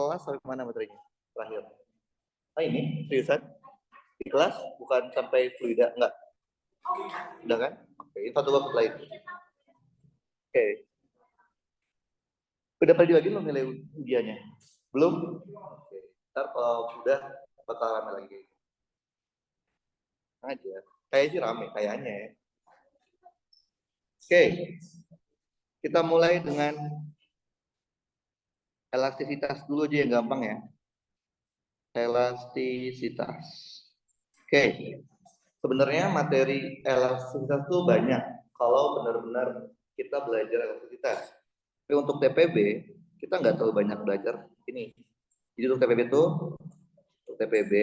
kelas sampai mana materinya? Terakhir. Ah ini, seriusan? Di kelas bukan sampai fluida, enggak? Udah kan? Oke, ini satu waktu lain. Oke. Udah pada dibagi belum nilai ujiannya? Belum? Oke. Ntar kalau udah bakal rame lagi. Aja. Kayak sih rame, kayaknya ya. Oke. Kita mulai dengan elastisitas dulu aja yang gampang ya. Elastisitas. Oke. Sebenarnya materi elastisitas itu banyak kalau benar-benar kita belajar elastisitas. Tapi untuk TPB kita nggak terlalu banyak belajar ini. Jadi untuk TPB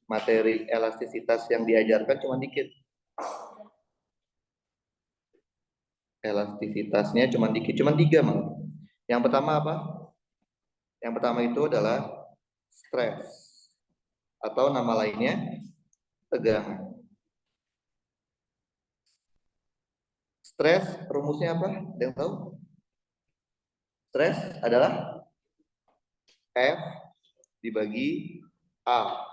materi elastisitas yang diajarkan cuma dikit. Elastisitasnya cuma dikit, cuma 3 malah. Yang pertama apa? Yang pertama itu adalah stres atau nama lainnya tegangan. Stres rumusnya apa? Ada yang tahu? Stres adalah F dibagi A.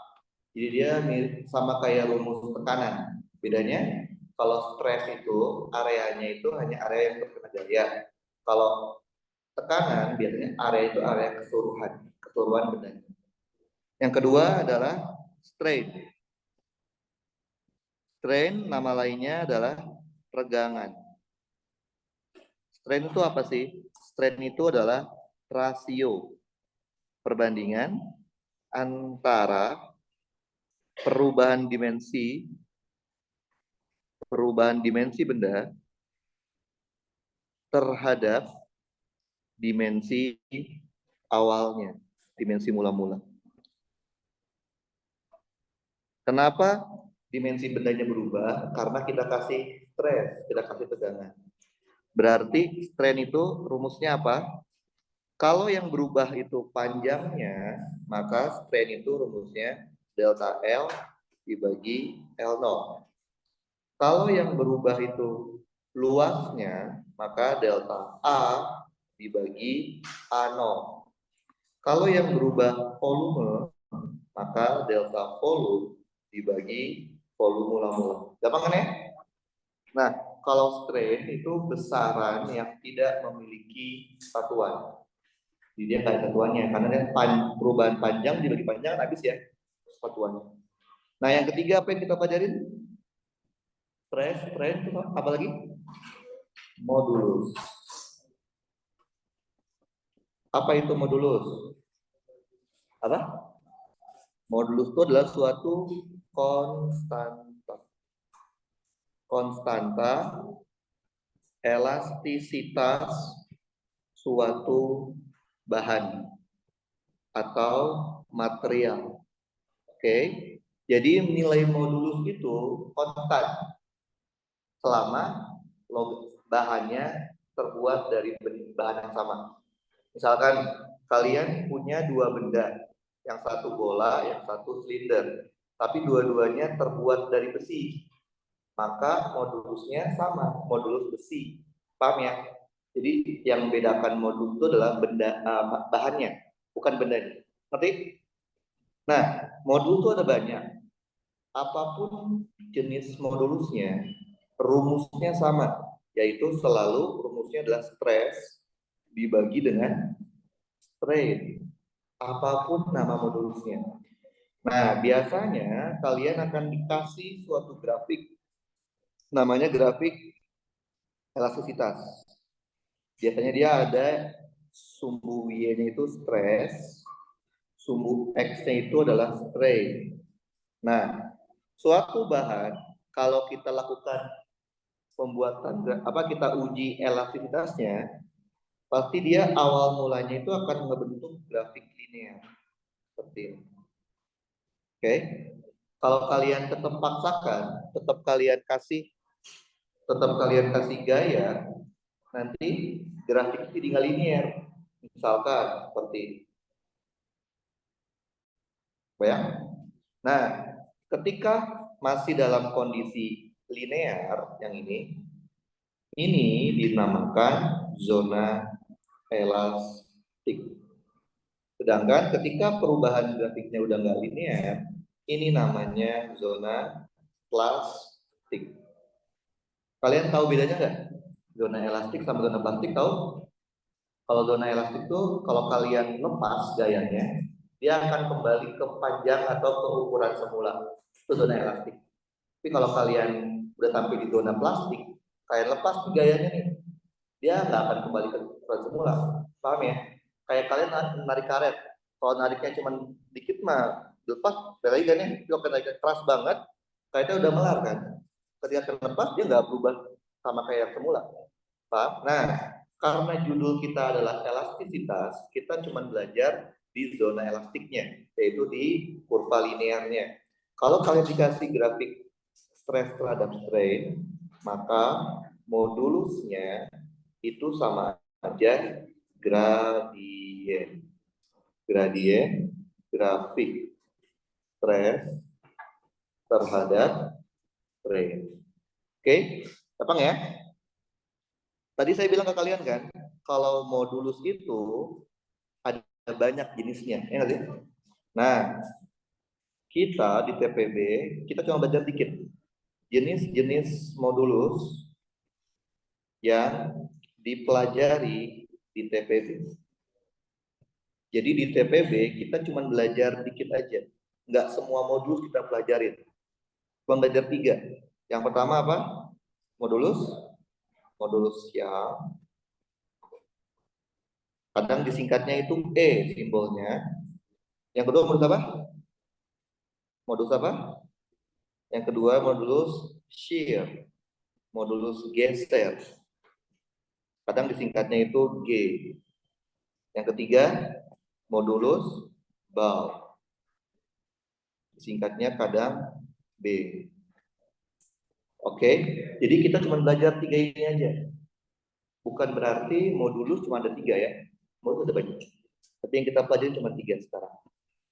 Jadi dia sama kayak rumus tekanan. Bedanya kalau stres itu areanya itu hanya area yang terkena gaya. Kalau tekanan biasanya area itu area keseluruhan bendanya. Yang kedua adalah strain. Strain nama lainnya adalah regangan. Strain itu apa sih? Strain itu adalah rasio perbandingan antara perubahan dimensi benda terhadap dimensi awalnya, dimensi mula-mula. Kenapa dimensi bendanya berubah? Karena kita kasih stres, kita kasih tegangan. Berarti strain itu rumusnya apa? Kalau yang berubah itu panjangnya, maka strain itu rumusnya delta L dibagi L0. Kalau yang berubah itu luasnya, maka delta A dibagi A0. Kalau yang berubah volume, maka delta volume dibagi volume mula-mula. Gampang kan ya? Nah, kalau strain itu besaran yang tidak memiliki satuan. Jadi dia nggak ada satuannya, karena dia perubahan panjang dibagi panjang habis ya satuannya. Nah, yang ketiga apa yang kita pelajarin? Strain itu apa lagi? Modulus. Apa itu modulus? Apa? Modulus itu adalah suatu konstanta elastisitas suatu bahan atau material. Oke. Jadi nilai modulus itu konstan selama bahannya terbuat dari bahan yang sama. Misalkan kalian punya dua benda, yang satu bola, yang satu silinder, tapi dua-duanya terbuat dari besi, maka modulusnya sama, modulus besi. Paham ya? Jadi yang membedakan modulus itu adalah bahannya, bukan bendanya. Ngerti? Nah, modulus itu ada banyak. Apapun jenis modulusnya, rumusnya sama, yaitu selalu rumusnya adalah stres dibagi dengan strain. Apapun nama modulusnya. Nah, biasanya kalian akan dikasih suatu grafik, namanya grafik elastisitas. Biasanya dia ada sumbu Y-nya itu stres, sumbu X-nya itu adalah strain. Nah, suatu bahan kalau kita lakukan pembuatan kita uji elastisitasnya, pasti dia awal mulanya itu akan membentuk grafik linear seperti ini. Oke. Kalau kalian tetap paksakan, tetap kalian kasih gaya, nanti grafik jadi nggak linear. Misalkan seperti ini. Ya. Nah, ketika masih dalam kondisi linear yang ini dinamakan zona elastik. Sedangkan ketika perubahan grafiknya udah nggak linear, ini namanya zona plastik. Kalian tahu bedanya nggak? Zona elastik sama zona plastik tahu? Kalau zona elastik tuh kalau kalian lepas gayanya, dia akan kembali ke panjang atau ke ukuran semula. Itu zona elastik. Tapi kalau kalian udah sampai di zona plastik, kalian lepas gayanya nih, dia nggak akan kembali ke ukuran semula. Paham ya? Kayak kalian narik karet. Kalau nariknya cuma dikit mah lepas, balik kan ya. Kalau nariknya keras banget, karetnya udah melar kan. Ketika kalian lepas, dia nggak berubah sama kayak yang semula. Paham? Nah, karena judul kita adalah elastisitas, kita cuma belajar di zona elastiknya, yaitu di kurva linearnya. Kalau kalian dikasih grafik stres terhadap strain, maka modulusnya itu sama aja gradien. Gradien grafik stres terhadap strain. Oke, gampang ya? Tadi saya bilang ke kalian kan, kalau modulus itu ada banyak jenisnya, ya nggak sih? Nah, kita di TPB, kita cuma belajar dikit. Jenis-jenis modulus yang dipelajari di TPB. Jadi di TPB kita cuma belajar dikit aja. Nggak semua modulus kita pelajarin. Cuma belajar 3. Yang pertama apa? Modulus yang kadang disingkatnya itu E simbolnya. Yang kedua modulus apa? Modulus apa? Yang kedua modulus shear, modulus geser. Kadang disingkatnya itu G. Yang ketiga modulus bal. Disingkatnya kadang B. Oke, jadi kita cuma belajar 3 ini aja. Bukan berarti modulus cuma ada 3 ya. Modulus ada banyak. Tapi yang kita pelajari cuma 3 sekarang.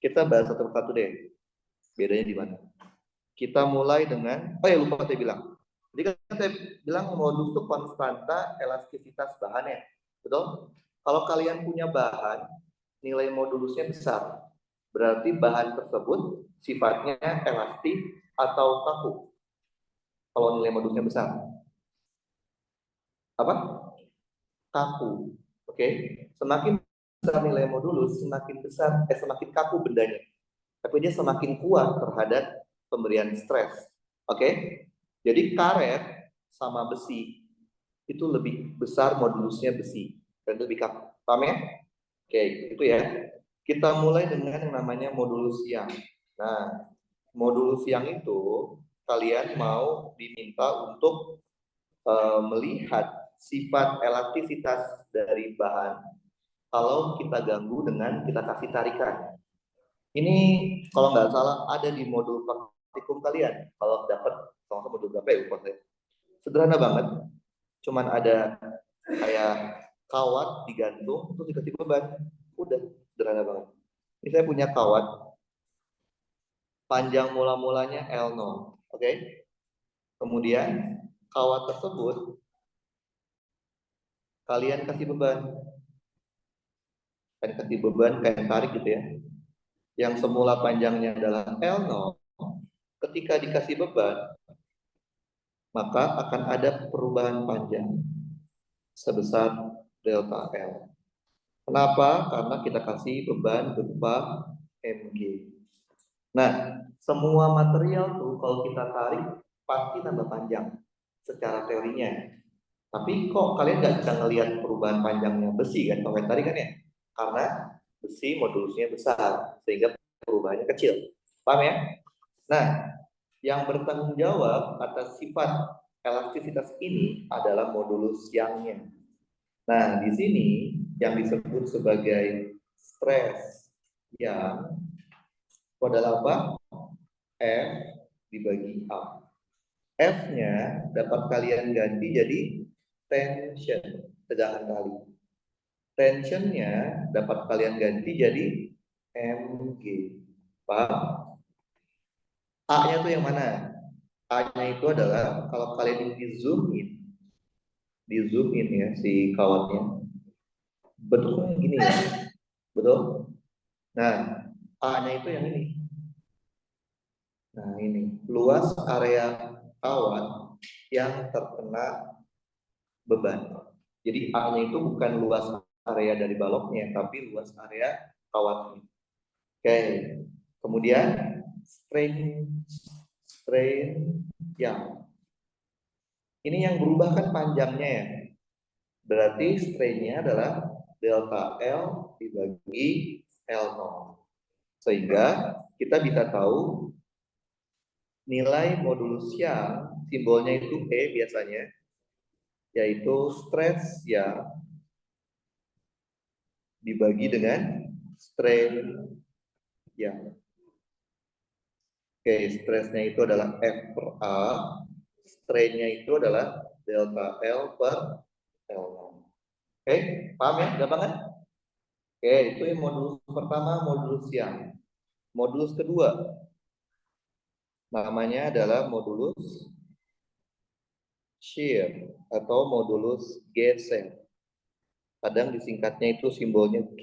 Kita bahas satu-satu deh. Bedanya di mana? Kita mulai dengan, oh ya lupa saya bilang. Jadi kan saya bilang modulus itu konstanta elastisitas bahan ya. Betul? Kalau kalian punya bahan, nilai modulusnya besar. Berarti bahan tersebut sifatnya elastis atau kaku. Kalau nilai modulusnya besar. Apa? Kaku. Oke. Semakin besar nilai modulus, semakin kaku bendanya. Tapi dia semakin kuat terhadap pemberian stres. Oke? Jadi karet sama besi itu lebih besar modulusnya besi dan lebih kaku. Paham ya? Oke, itu ya. Kita mulai dengan yang namanya modulus siang. Nah, modulus siang itu kalian mau diminta untuk melihat sifat elastisitas dari bahan kalau kita ganggu dengan kita kasih tarikan. Ini kalau nggak salah ada di modul praktikum kalian. Kalau dapat, kalau modul berapa ya? Sederhana banget. Cuman ada kayak kawat digantung terus dikasih beban. Udah sederhana banget. Ini saya punya kawat panjang mula-mulanya L0. Oke. Kemudian kawat tersebut kalian kasih beban. Kalian kasih beban kayak tarik gitu ya. Yang semula panjangnya adalah L0, ketika dikasih beban maka akan ada perubahan panjang sebesar delta L. Kenapa? Karena kita kasih beban berupa mg. Nah, semua material tuh kalau kita tarik pasti tambah panjang secara teorinya. Tapi kok kalian nggak bisa ngelihat perubahan panjangnya besi kan? Kalau tadi kan ya, karena besi modulusnya besar sehingga perubahannya kecil. Paham ya? Nah, yang bertanggung jawab atas sifat elastisitas ini adalah modulus yangnya. Nah, di sini yang disebut sebagai stres yang adalah apa? F dibagi A. F-nya dapat kalian ganti jadi tension, tegangan tali. Tensionnya dapat kalian ganti jadi mg. Paham? A-nya tuh yang mana? A-nya itu adalah kalau kalian di zoom in ya si kawatnya. Bentuknya gini ya. Betul? Nah, A-nya itu yang ini. Nah, ini luas area kawat yang terkena beban. Jadi A-nya itu bukan luas area dari baloknya, tapi luas area kawatnya. Oke. Kemudian strain yang ini yang berubah kan panjangnya ya. Berarti strainnya adalah delta L dibagi L0. Sehingga kita bisa tahu nilai modulus yang simbolnya itu E biasanya, yaitu stres yang dibagi dengan strain yang. Oke, stresnya itu adalah F per A, strainnya itu adalah delta L per L0. Oke, paham ya? Gampang kan? Oke, itu yang modulus pertama, modulus yang. Modulus kedua, namanya adalah modulus shear atau modulus geser. Kadang disingkatnya itu simbolnya G.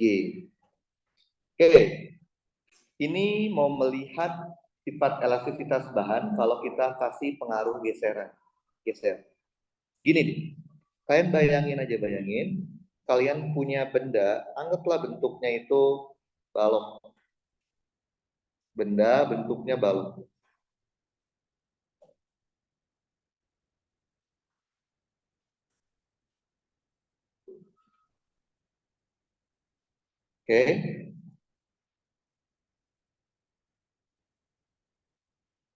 Oke, ini mau melihat sifat elastisitas bahan kalau kita kasih pengaruh geseran. Geser. Gini nih, kalian bayangin aja, kalian punya benda, anggaplah bentuknya itu balok. Benda bentuknya balok. Oke,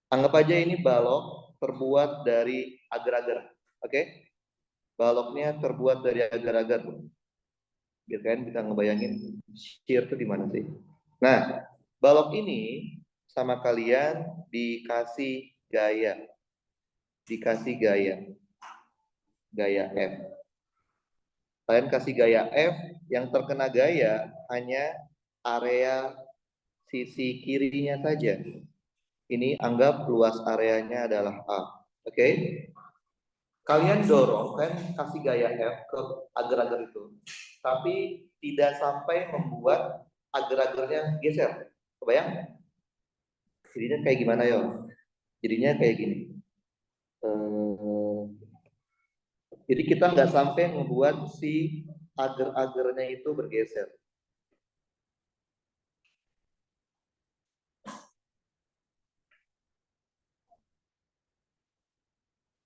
anggap aja ini balok terbuat dari agar-agar. Oke, baloknya terbuat dari agar-agar. Biar kalian bisa ngebayangin shear itu di mana sih. Nah, balok ini sama kalian dikasih gaya. Dikasih gaya F. Kalian kasih gaya F, yang terkena gaya hanya area sisi kirinya saja. Ini anggap luas areanya adalah A. Oke? Kalian dorong, kalian kasih gaya F ke agar-agar itu. Tapi tidak sampai membuat agar-agarnya geser. Kebayang? Jadinya kayak gimana ya? Jadinya kayak gini. Jadi kita nggak sampai membuat si agar-agarnya itu bergeser.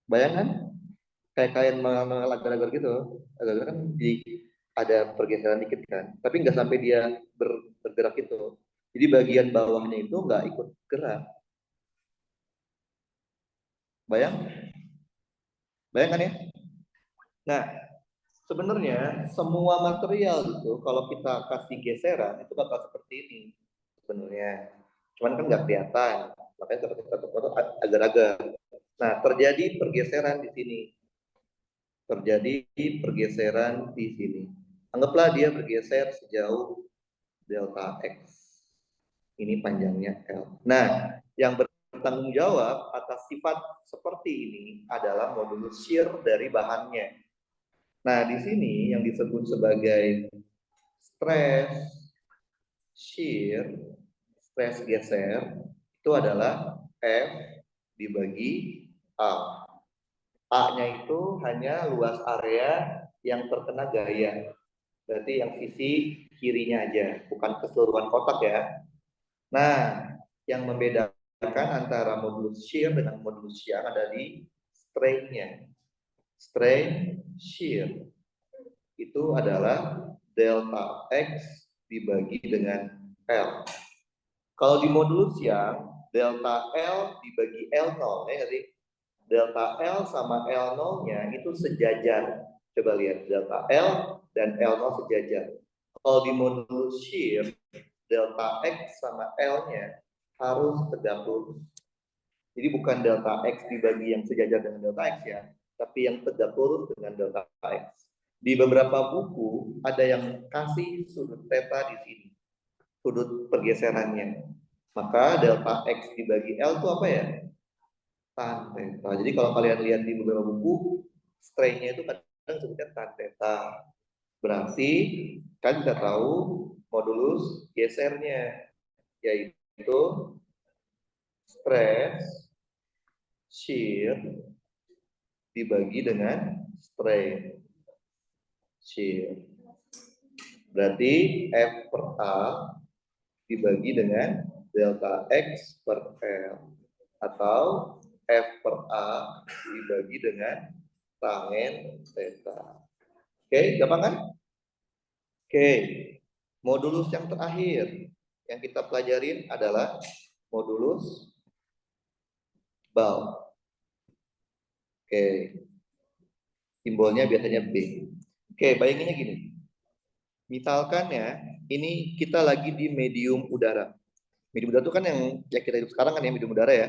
Bayangkan kayak kalian mengenal agar-agar gitu, agar-agar kan di ada pergeseran dikit kan, tapi nggak sampai dia bergerak itu. Jadi bagian bawahnya itu nggak ikut gerak. Bayangkan ya. Nah, sebenarnya semua material itu kalau kita kasih geseran itu bakal seperti ini sebenarnya. Cuman kan nggak kelihatan, makanya seperti foto-foto agar-agar. Nah, terjadi pergeseran di sini. Terjadi pergeseran di sini. Anggaplah dia bergeser sejauh delta X. Ini panjangnya L. Nah, yang bertanggung jawab atas sifat seperti ini adalah modulus shear dari bahannya. Nah, di sini yang disebut sebagai stress shear, stress geser, itu adalah F dibagi A. A-nya itu hanya luas area yang terkena gaya. Berarti yang sisi kirinya aja, bukan keseluruhan kotak ya. Nah, yang membedakan antara modulus shear dengan modulus yang ada di strain-nya. Strain shear itu adalah delta X dibagi dengan L. Kalau di modulus yang delta L dibagi L0, ya sih? Delta L sama L0-nya itu sejajar. Coba lihat, delta L dan L0 sejajar. Kalau di modulus shear, delta X sama L-nya harus tegak lurus. Jadi bukan delta X dibagi yang sejajar dengan delta X ya, tapi yang tegak lurus dengan delta X. Di beberapa buku ada yang kasih sudut theta di sini, sudut pergeserannya. Maka delta X dibagi L itu apa ya? Tan theta. Jadi kalau kalian lihat di beberapa buku, strain-nya itu kadang sebutnya tan theta. Berarti kalian bisa tahu modulus gesernya, yaitu stress shear dibagi dengan strain shear. Berarti F per A dibagi dengan delta X per L, atau F per A dibagi dengan tangen theta. Oke, gampang kan? Oke, modulus yang terakhir yang kita pelajarin adalah modulus bulk. Oke, simbolnya biasanya B. Oke, bayanginnya gini. Misalkan ya, ini kita lagi di medium udara. Medium udara itu kan yang kita hidup sekarang kan ya, medium udara ya.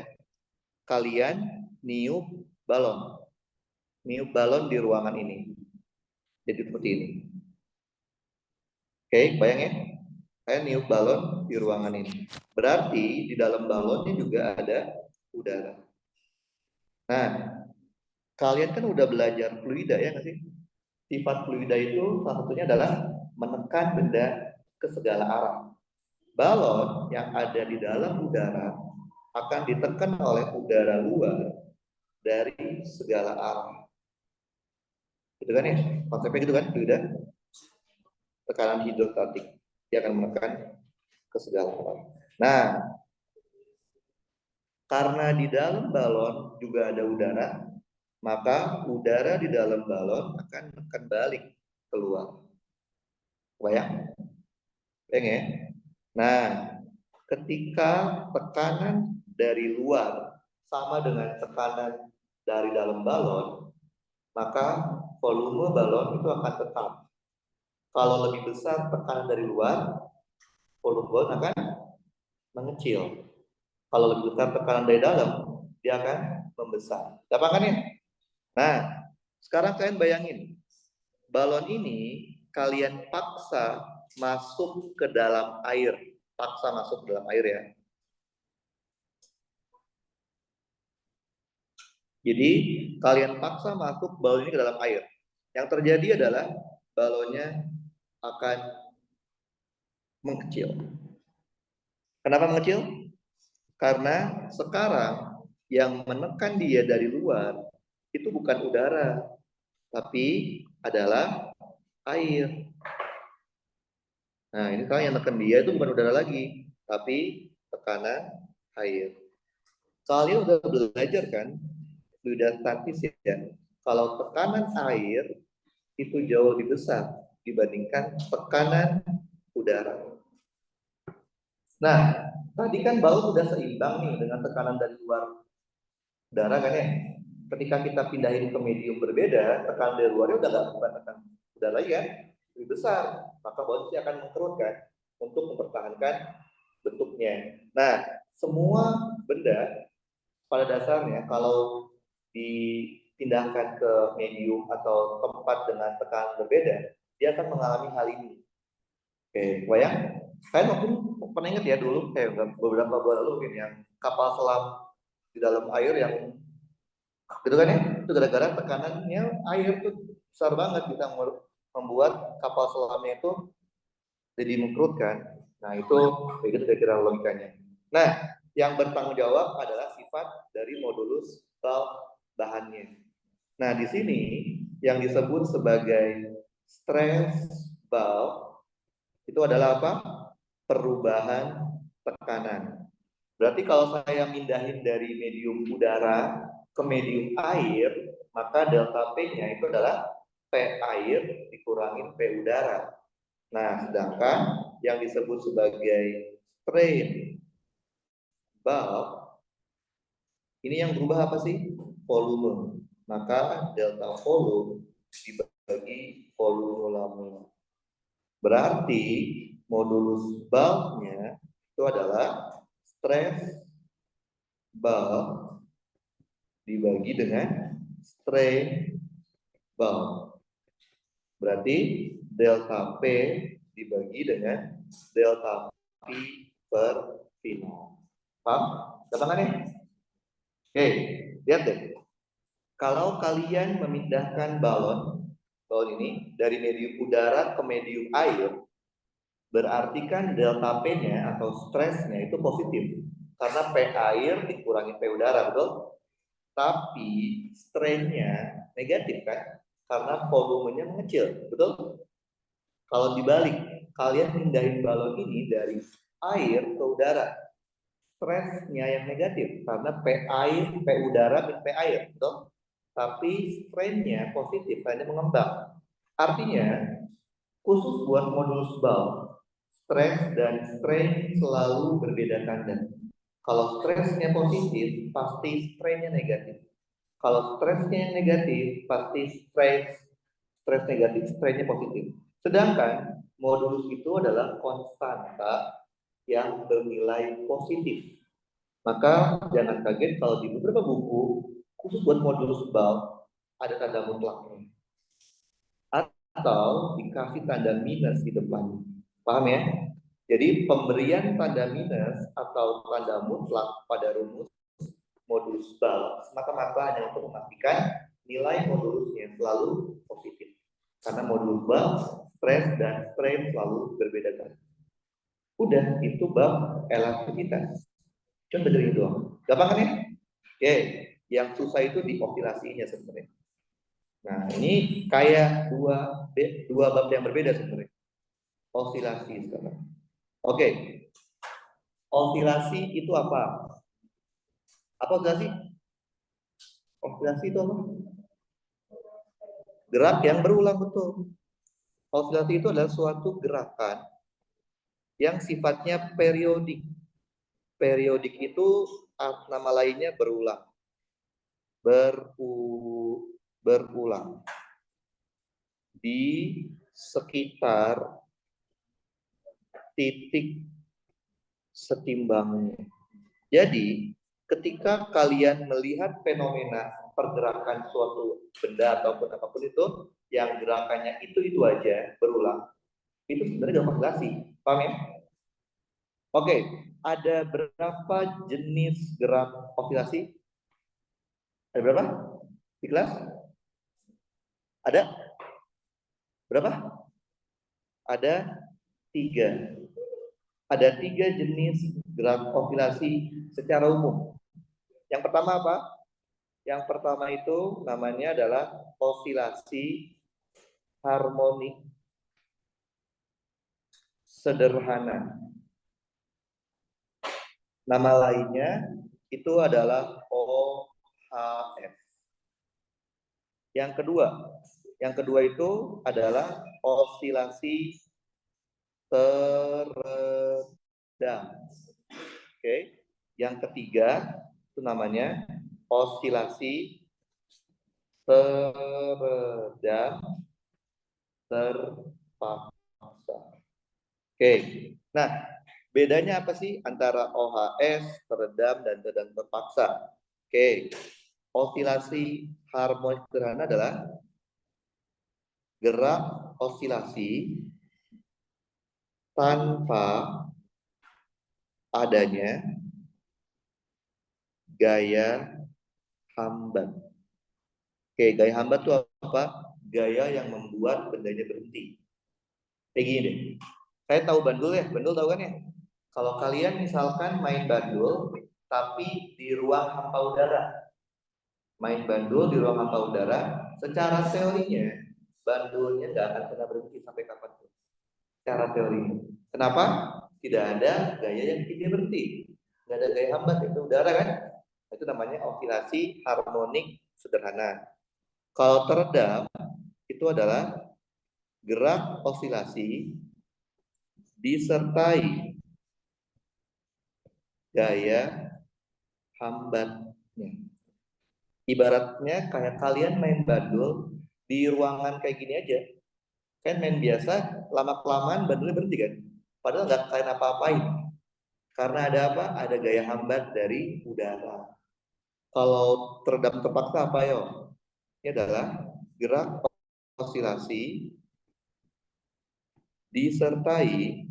Kalian niup balon. Niup balon di ruangan ini. Jadi seperti ini. Oke, bayangin. Saya niup balon di ruangan ini. Berarti di dalam balonnya juga ada udara. Nah, kalian kan udah belajar fluida ya nggak sih? Sifat fluida itu salah satunya adalah menekan benda ke segala arah. Balon yang ada di dalam udara akan ditekan oleh udara luar dari segala arah. Gitu kan ya? Konsepnya gitu kan, fluida? Tekanan hidrostatik. Dia akan menekan ke segala arah. Nah, karena di dalam balon juga ada udara, maka udara di dalam balon akan menekan balik keluar. Bayang? Bayang ya? Nah, ketika tekanan dari luar sama dengan tekanan dari dalam balon, maka volume balon itu akan tetap. Kalau lebih besar tekanan dari luar, volume balon akan mengecil. Kalau lebih besar tekanan dari dalam, dia akan membesar. Gampang kan ya? Nah, sekarang kalian bayangin, balon ini kalian paksa masuk ke dalam air. Paksa masuk ke dalam air ya. Jadi kalian paksa masuk balon ini ke dalam air. Yang terjadi adalah balonnya akan mengecil. Kenapa mengecil? Karena sekarang yang menekan dia dari luar itu bukan udara, tapi adalah air. Nah, ini sekarang yang menekan dia itu bukan udara lagi, tapi tekanan air. Kalian udah belajar kan, fluida statis ya. Kalau tekanan air itu jauh lebih besar dibandingkan tekanan udara. Nah, tadi kan balon udah seimbang nih dengan tekanan dari luar udara kan ya. Ketika kita pindahin ke medium berbeda, tekanan dari luarnya udah nggak bukan tekanan udara lagi kan, lebih besar. Maka balon akan mengkerut kan untuk mempertahankan bentuknya. Nah, semua benda pada dasarnya kalau dipindahkan ke medium atau tempat dengan tekanan berbeda, dia akan mengalami hal ini. Oke, bayang? Kalian mungkin pernah ingat ya dulu, kayak beberapa bulan lalu mungkin yang kapal selam di dalam air yang gitu kan ya? Itu gara-gara tekanannya air tuh besar banget bisa membuat kapal selamnya itu jadi mengkerut kan. Nah, itu kayak gitu kira-kira logikanya. Nah, yang bertanggung jawab adalah sifat dari modulus bulk bahannya. Nah, di sini yang disebut sebagai stress bulk itu adalah apa? Perubahan tekanan. Berarti kalau saya mindahin dari medium udara ke medium air, maka delta P-nya itu adalah P air dikurangin P udara. Nah, sedangkan yang disebut sebagai strain bulk, ini yang berubah apa sih? Volume. Maka delta volume dibagi volume lambung. Berarti modulus bulk-nya itu adalah stress bulk dibagi dengan strain bulk. Berarti delta P dibagi dengan delta P per final. Paham? Gampang kan ya? Oke, lihat deh. Kalau kalian memindahkan balon ini dari medium udara ke medium air, Berarti kan delta P-nya atau stresnya itu positif. Karena P air dikurangi P udara, betul? Tapi strainnya negatif kan? Karena volumenya mengecil, betul? Kalau dibalik, kalian pindahin balon ini dari air ke udara. Stresnya yang negatif karena P air, P udara, P air, betul? Tapi strainnya positif, hanya mengembang. Artinya, khusus buat modulus bulk, stres dan strain selalu berbeda tanda. Kalau stresnya positif, pasti strainnya negatif. Kalau stresnya yang negatif, pasti stres negatif, strainnya positif. Sedangkan modulus itu adalah konstanta yang bernilai positif. Maka jangan kaget kalau di beberapa buku, khusus buat modulus bulk, ada tanda mutlaknya. Atau dikasih tanda minus di depan. Paham ya? Jadi pemberian tanda minus atau tanda mutlak pada rumus modulus bulk semata-mata hanya untuk memastikan nilai modulusnya selalu positif. Karena modulus bulk, stres dan strain selalu berbeda kan. Udah, itu bab elastisitas. Cuma benerin doang. Gampang kan ya? Oke, yang susah itu di osilasinya sebenarnya. Nah, ini kayak dua bab yang berbeda sebenarnya. Osilasi sekarang. Oke. Osilasi itu apa? Apa osilasi? Osilasi itu apa? Gerak yang berulang, betul. Osilasi itu adalah suatu gerakan yang sifatnya periodik. Periodik itu nama lainnya berulang. Berulang di sekitar titik setimbangnya. Jadi, ketika kalian melihat fenomena pergerakan suatu benda ataupun apapun itu, yang gerakannya itu aja berulang, itu sebenarnya gampang osilasi. Paham ya? Oke, ada berapa jenis gerak osilasi? Ada berapa? Di kelas? Ada? Berapa? Ada 3. Ada 3 jenis gerak osilasi secara umum. Yang pertama apa? Yang pertama itu namanya adalah osilasi harmonik sederhana. Nama lainnya itu adalah OHS. Yang kedua itu adalah osilasi teredam. Oke. Yang ketiga itu namanya osilasi teredam terpaksa. Oke. Nah, bedanya apa sih antara OHS, teredam, dan teredam terpaksa? Oke. Osilasi harmonik sederhana adalah gerak osilasi tanpa adanya gaya hambat. Oke, gaya hambat itu apa? Gaya yang membuat bendanya berhenti. Kayak gini deh. Saya tahu bandul ya, bandul tahu kan ya? Kalau kalian misalkan main bandul, tapi di ruang hampa udara, main bandul di ruang hampa udara, secara teorinya bandulnya nggak akan pernah berhenti sampai kapanpun. Secara teorinya. Kenapa? Tidak ada gaya yang bikin dia berhenti. Nggak ada gaya hambat, itu udara kan? Itu namanya osilasi harmonik sederhana. Kalau teredam itu adalah gerak osilasi disertai gaya hambatnya. Ibaratnya kayak kalian main bandul di ruangan kayak gini aja. Kan main biasa, lama-kelamaan bandulnya berhenti kan? Padahal nggak kalian apa-apain. Karena ada apa? Ada gaya hambat dari udara. Kalau teredam terpaksa apa yo? Ini adalah gerak osilasi disertai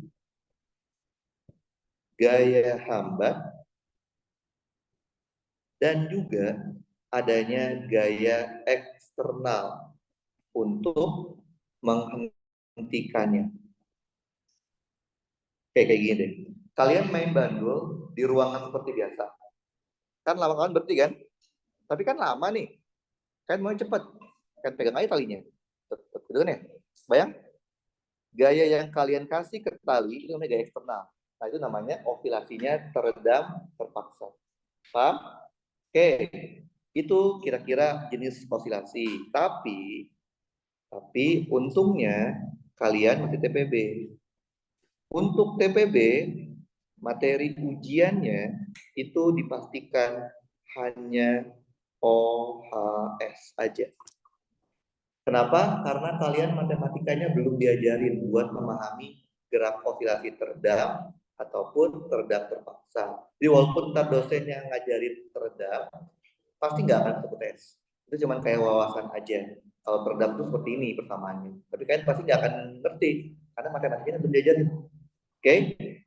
gaya hambat dan juga adanya gaya eksternal untuk menghentikannya. Kayak gini deh. Kalian main bandul di ruangan seperti biasa. Kan lama-lama berarti kan? Tapi kan lama nih. Kan mau cepet. Kan pegang aja talinya. Gitu kan ya? Bayang? Gaya yang kalian kasih ke tali itu namanya gaya eksternal. Nah, itu namanya oscilasinya teredam terpaksa. Paham? Oke. Itu kira-kira jenis oscilasi. Tapi untungnya kalian masih TPB. Untuk TPB, materi ujiannya itu dipastikan hanya OHS aja. Kenapa? Karena kalian matematikanya belum diajarin buat memahami gerak oscilasi teredam ataupun teredam terpaksa. Jadi walaupun ntar dosen yang ngajarin teredam, pasti nggak akan masuk tes. Itu cuma kayak wawasan aja. Kalau teredam itu seperti ini persamaannya. Tapi kalian pasti nggak akan ngerti karena matematikanya belum diajarin. Oke,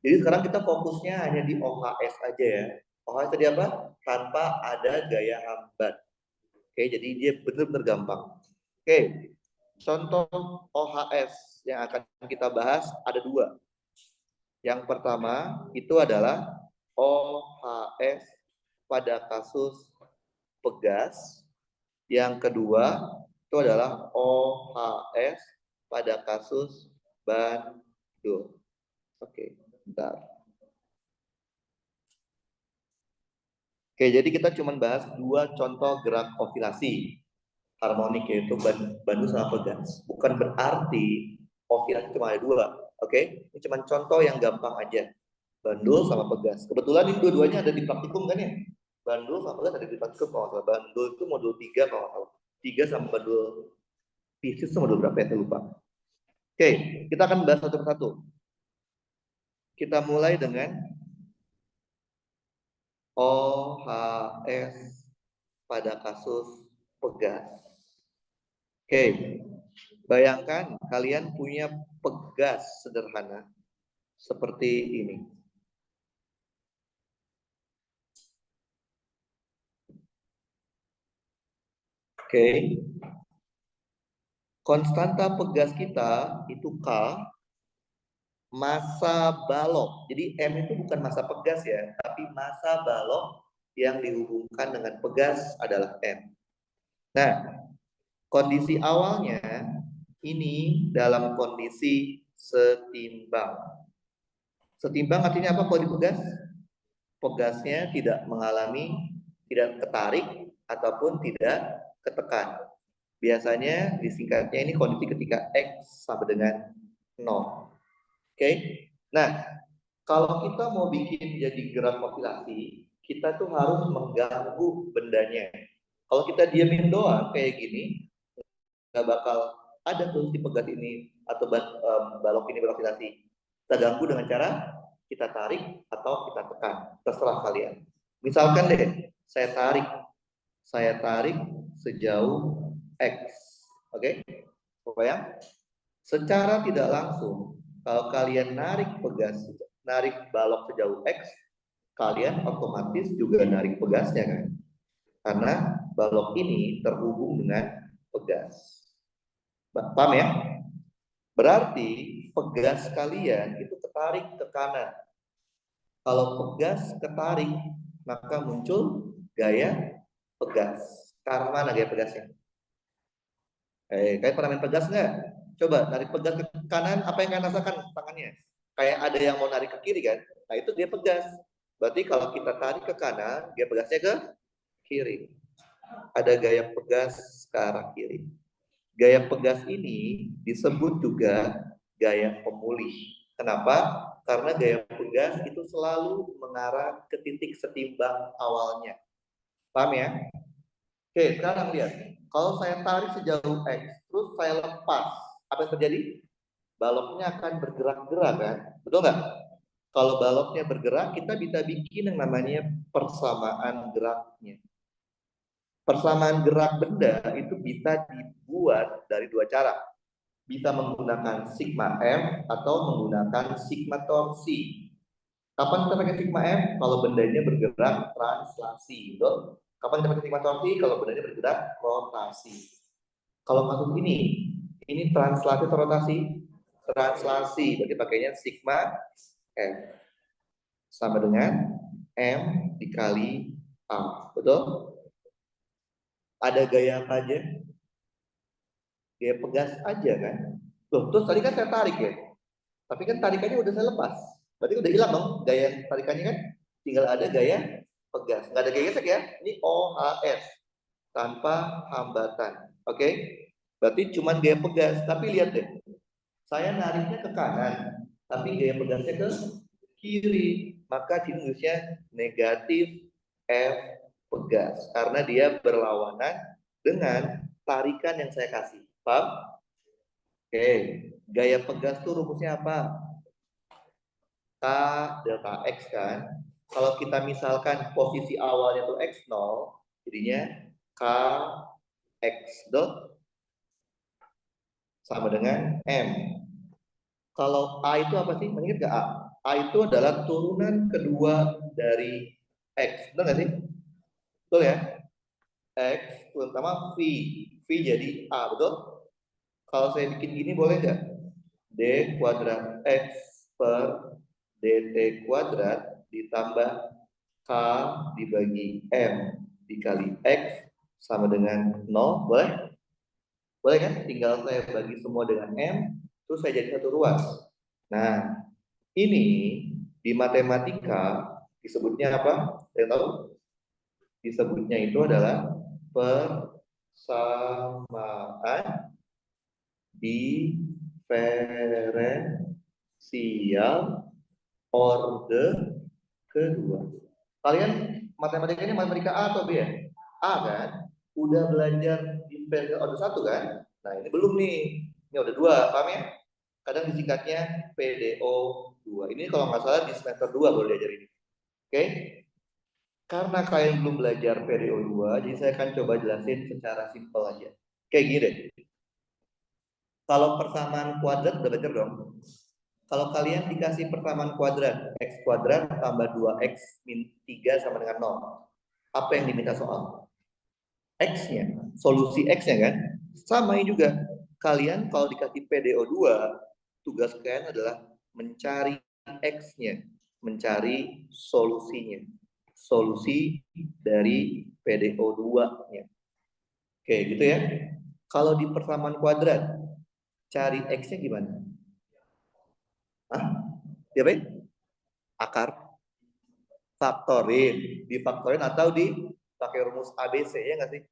jadi sekarang kita fokusnya hanya di OHS aja ya. OHS tadi apa? Tanpa ada gaya hambat. Oke, jadi dia benar-benar gampang. Oke, contoh OHS yang akan kita bahas ada dua. Yang pertama itu adalah OHS pada kasus pegas. Yang kedua itu adalah OHS pada kasus bandul. Oke, bentar. Oke, jadi kita cuma bahas dua contoh gerak oscilasi harmonik, yaitu bandul sama pegas. Bukan berarti oscilasi cuma ada dua. Oke, ini cuma contoh yang gampang aja. Bandul sama pegas. Kebetulan ini dua-duanya ada di praktikum kan ya? Bandul sama pegas ada di praktikum kalau salah. Bandul itu modul 3 kalau salah. 3 sama bandul fisik itu modul berapa ya? Saya lupa. Oke, kita akan bahas satu persatu. Kita mulai dengan OHS pada kasus pegas. Oke, bayangkan kalian punya pegas sederhana seperti ini. Oke, konstanta pegas kita itu K, massa balok. Jadi M itu bukan massa pegas ya, tapi massa balok yang dihubungkan dengan pegas adalah M. Nah, kondisi awalnya ini dalam kondisi setimbang. Setimbang artinya apa kalau di pegas? Pegasnya tidak ketarik ataupun tidak ketekan. Biasanya disingkatnya ini kondisi ketika X sama dengan 0. Oke. Nah, kalau kita mau bikin jadi gerak oscilasi, kita tuh harus mengganggu bendanya. Kalau kita diamin doang kayak gini, nggak bakal ada tuh si pegas ini atau balok ini beroscilasi. Kita ganggu dengan cara kita tarik atau kita tekan, terserah kalian. Misalkan deh, saya tarik sejauh X, oke? Kebayang? Secara tidak langsung, kalau kalian narik balok sejauh X, kalian otomatis juga narik pegasnya kan? Karena balok ini terhubung dengan pegas. Paham ya? Berarti pegas kalian itu ketarik ke kanan. Kalau pegas ketarik, maka muncul gaya pegas. Karena mana gaya pegasnya? Kalian pernah main pegas nggak? Coba narik pegas ke kanan, apa yang kalian rasakan tangannya? Kayak ada yang mau narik ke kiri kan? Nah itu dia pegas. Berarti kalau kita tarik ke kanan, dia pegasnya ke kiri. Ada gaya pegas ke arah kiri. Gaya pegas ini disebut juga gaya pemulih. Kenapa? Karena gaya pegas itu selalu mengarah ke titik setimbang awalnya. Paham ya? Oke, sekarang lihat. Kalau saya tarik sejauh X, terus saya lepas, apa yang terjadi? Baloknya akan bergerak-gerak kan? Betul nggak? Kalau baloknya bergerak, kita bisa bikin yang namanya persamaan geraknya. Persamaan gerak benda itu bisa dibuat dari dua cara. Bisa menggunakan sigma F atau menggunakan sigma torsi. Kapan kita pakai sigma F? Kalau bendanya bergerak translasi, betul? Kapan kita pakai sigma torsi? Kalau bendanya bergerak rotasi. Kalau kasus ini translasi atau rotasi? Translasi, berarti pakainya sigma F. Sama dengan M dikali A. Betul? Ada gaya apa aja? Gaya pegas aja kan? Loh, terus tadi kan saya tarik ya. Tapi kan tarikannya udah saya lepas. Berarti udah hilang dong gaya tarikannya kan? Tinggal ada gaya pegas. Nggak ada gaya gesek ya. Ini OHS. Tanpa hambatan. Oke? Berarti cuma gaya pegas. Tapi lihat deh. Saya nariknya ke kanan. Tapi gaya pegasnya ke kiri. Maka Inggrisnya negatif F pegas. Karena dia berlawanan dengan tarikan yang saya kasih. Paham? Oke, gaya pegas tuh rumusnya apa? K delta X kan. Kalau kita misalkan posisi awalnya tuh X0, jadinya K X dot sama dengan M. Kalau A itu apa sih? Mengingat gak A? A itu adalah turunan kedua dari X. Benar nggak sih? Betul ya? X terutama V. V jadi A, betul? Kalau saya bikin gini boleh nggak? D kuadrat X per dt kuadrat ditambah K dibagi M dikali X sama dengan 0, boleh? Boleh kan? Tinggal saya bagi semua dengan M, terus saya jadi satu ruas. Nah, ini di matematika disebutnya apa? Saya tahu? Disebutnya itu adalah persamaan diferensial orde kedua. Kalian matematika ini matematika A atau B ya? A kan? Udah belajar diferensial order 1 kan? Nah ini belum nih. Ini udah 2, paham ya? Kadang disingkatnya PDO 2. Ini kalau nggak salah di semester 2 baru diajar ini. Oke? Karena kalian belum belajar PDO 2, jadi saya akan coba jelasin secara simpel aja. Kayak gini deh. Kalau persamaan kuadrat udah belajar dong. Kalau kalian dikasih persamaan kuadrat, X kuadrat tambah 2X min 3 sama dengan 0. Apa yang diminta soal? X-nya, solusi X-nya kan? Sama ini juga. Kalian kalau dikasih PDO 2, tugas kalian adalah mencari X-nya, mencari solusinya. Solusi dari PDO 2-nya. Oke, gitu ya. Kalau di persamaan kuadrat, cari X-nya gimana? Hah? Diapain? Akar faktorin, difaktorin atau dipakai rumus ABC ya nggak sih?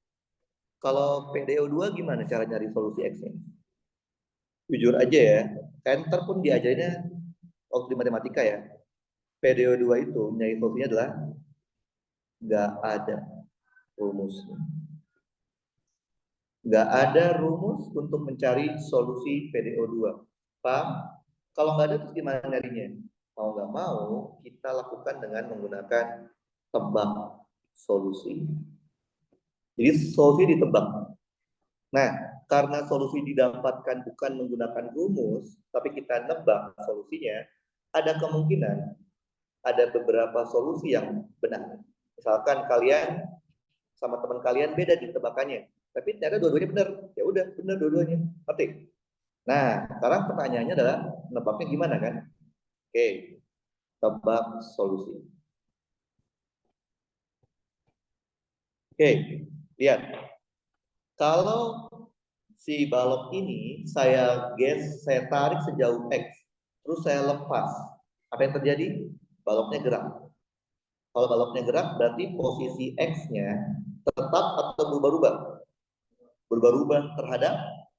Kalau PDO 2 gimana cara nyari solusi X-nya? Jujur aja ya, enter pun diajarnya waktu di matematika ya. PDO 2 itu nyari solusinya adalah nggak ada rumusnya. Nggak ada rumus untuk mencari solusi PDO 2. Paham? Kalau nggak ada terus gimana nyarinya? Mau nggak mau kita lakukan dengan menggunakan tebak solusi. Jadi solusi ditebak. Nah, karena solusi didapatkan bukan menggunakan rumus, tapi kita nebak solusinya, ada kemungkinan ada beberapa solusi yang benar. Misalkan kalian sama teman kalian beda di tebakannya, tapi ternyata dua-duanya benar. Ya udah, benar dua-duanya. Ngerti? Nah, sekarang pertanyaannya adalah nebaknya gimana kan? Oke, tebak solusi. Oke, lihat. Kalau si balok ini saya tarik sejauh X, terus saya lepas. Apa yang terjadi? Baloknya gerak. Kalau baloknya gerak, berarti posisi X-nya tetap atau berubah-ubah? Berubah-ubah terhadap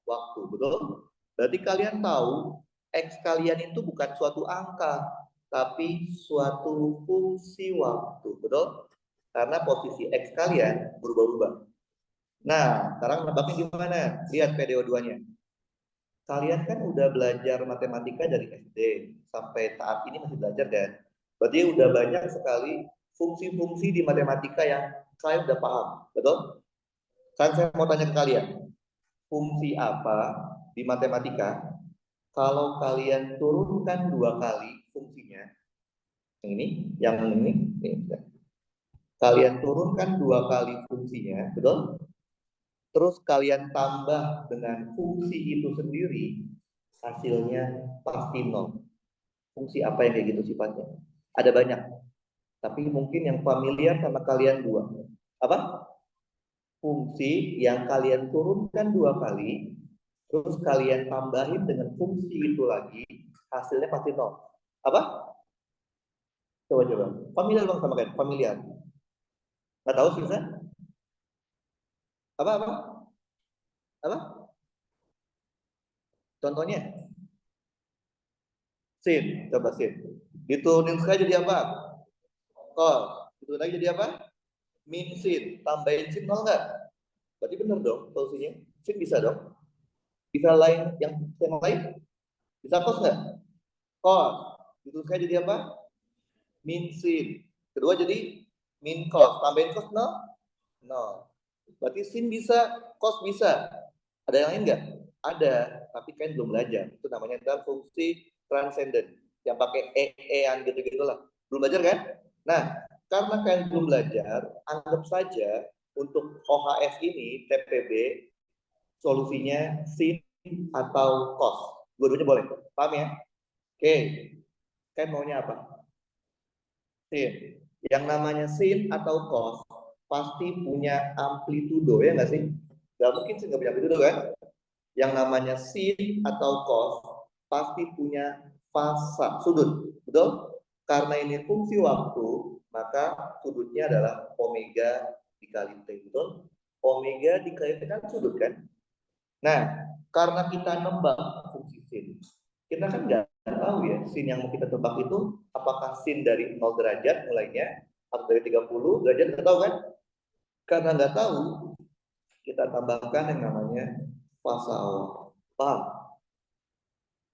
waktu, betul? Berarti kalian tahu X kalian itu bukan suatu angka, tapi suatu fungsi waktu, betul? Karena posisi X kalian berubah-ubah. Nah, sekarang nebaknya gimana? Lihat PDO 2-nya. Kalian kan udah belajar matematika dari SD sampai saat ini masih belajar kan? Berarti udah banyak sekali fungsi-fungsi di matematika yang kalian udah paham, betul? Kan saya mau tanya ke kalian, fungsi apa di matematika kalau kalian turunkan 2 kali fungsinya, yang ini, kalian turunkan 2 kali fungsinya, betul? Terus kalian tambah dengan fungsi itu sendiri, hasilnya pasti 0. Fungsi apa yang kayak gitu sifatnya? Ada banyak. Tapi mungkin yang familiar sama kalian dua. Apa? Fungsi yang kalian turunkan 2 kali, terus kalian tambahin dengan fungsi itu lagi, hasilnya pasti nol. Apa? Coba-coba. Familiar bang sama kalian? Familiar. Nggak tahu sih, Apa? Apa? Contohnya? Sin. Coba sin. Diturunin sekali jadi apa? Kol. Diturunin lagi jadi apa? Min sin. Tambahin sin nol nggak? Berarti benar dong solusinya. Sin bisa dong. Bisa lain yang lain? Bisa kos nggak? Kos. Diturunin sekali jadi apa? Min sin. Kedua jadi min cos. Tambahin cos nol? Nol. Berarti sin bisa, cos bisa. Ada yang lain nggak? Ada, tapi kan belum belajar. Itu namanya adalah fungsi transcendent. Yang pakai e-an gitu-gitu lah. Belum belajar kan? Nah, karena kalian belum belajar, anggap saja untuk OHS ini, TPB, solusinya sin atau cos. Dua-duanya boleh. Paham ya? Oke. Kan maunya apa? Sin. Yang namanya sin atau cos pasti punya amplitudo, ya nggak sih? Nggak mungkin sih nggak punya amplitudo kan? Yang namanya sin atau cos pasti punya fasa sudut, betul? Karena ini fungsi waktu, maka sudutnya adalah omega dikali t, betul? Omega dikali t kan sudut kan? Nah, karena kita nembak fungsi sin, kita kan nggak tahu ya sin yang mau kita tebak itu apakah sin dari 0 derajat mulainya atau dari 30 derajat, nggak tahu kan? Karena nggak tahu, kita tambahkan yang namanya fasa awal. Paham?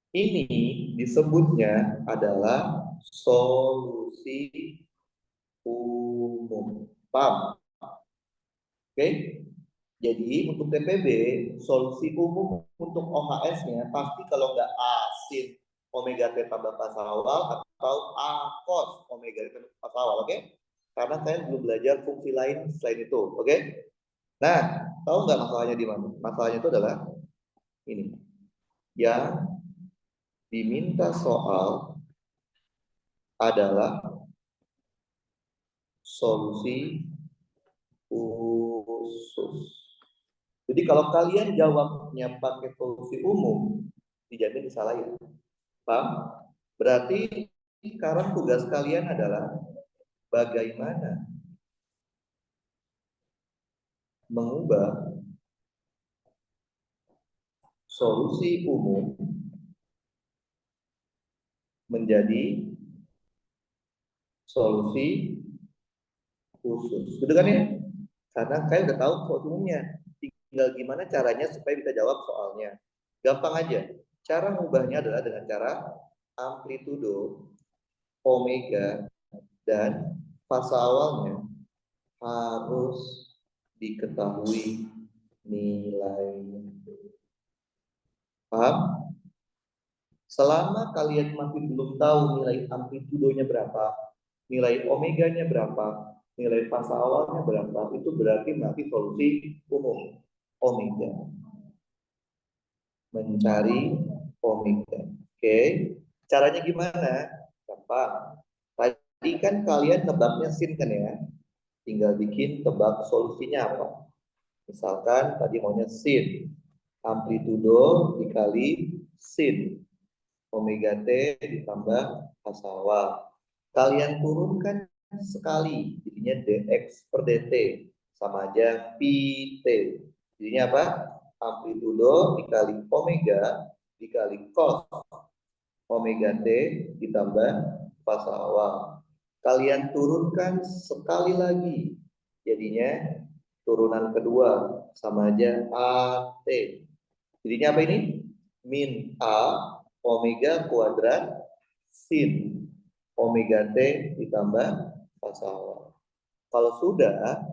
Ini disebutnya adalah solusi umum. Paham? Oke? Jadi untuk TPB, solusi umum untuk OHS-nya pasti kalau nggak asin omega T tambah fasa awal atau A cos omega T tambah fasa awal, oke? Karena saya belum belajar fungsi lain selain itu, oke? Nah, tahu nggak masalahnya di mana? Masalahnya itu adalah ini. Yang diminta soal adalah solusi khusus. Jadi kalau kalian jawabnya pakai solusi umum, dijamin disalahin. Paham? Berarti sekarang tugas kalian adalah bagaimana mengubah solusi umum menjadi solusi khusus. Betul kan ya? Karena kalian udah tahu solusi umumnya. Tinggal gimana caranya supaya bisa jawab soalnya. Gampang aja. Cara mengubahnya adalah dengan cara amplitudo, omega, dan fasa awalnya harus diketahui nilainya. Paham? Selama kalian masih belum tahu nilai amplitudonya berapa, nilai omeganya berapa, nilai fasa awalnya berapa, itu berarti masih solusi umum. Omega. Mencari omega. Oke. Caranya gimana? Gampang. Tadi kan kalian tebaknya sin kan ya? Tinggal bikin tebak solusinya apa. Misalkan tadi maunya sin. Amplitudo dikali sin. Omega T ditambah fasa awal. Kalian turunkan sekali, jadinya dx per dt sama aja Vt. Jadinya apa? Amplitudo dikali omega dikali cos omega T ditambah fasa awal. Kalian turunkan sekali lagi, jadinya turunan kedua sama aja AT. Jadinya apa ini? Min A omega kuadrat sin omega T ditambah fasa awal. Kalau sudah,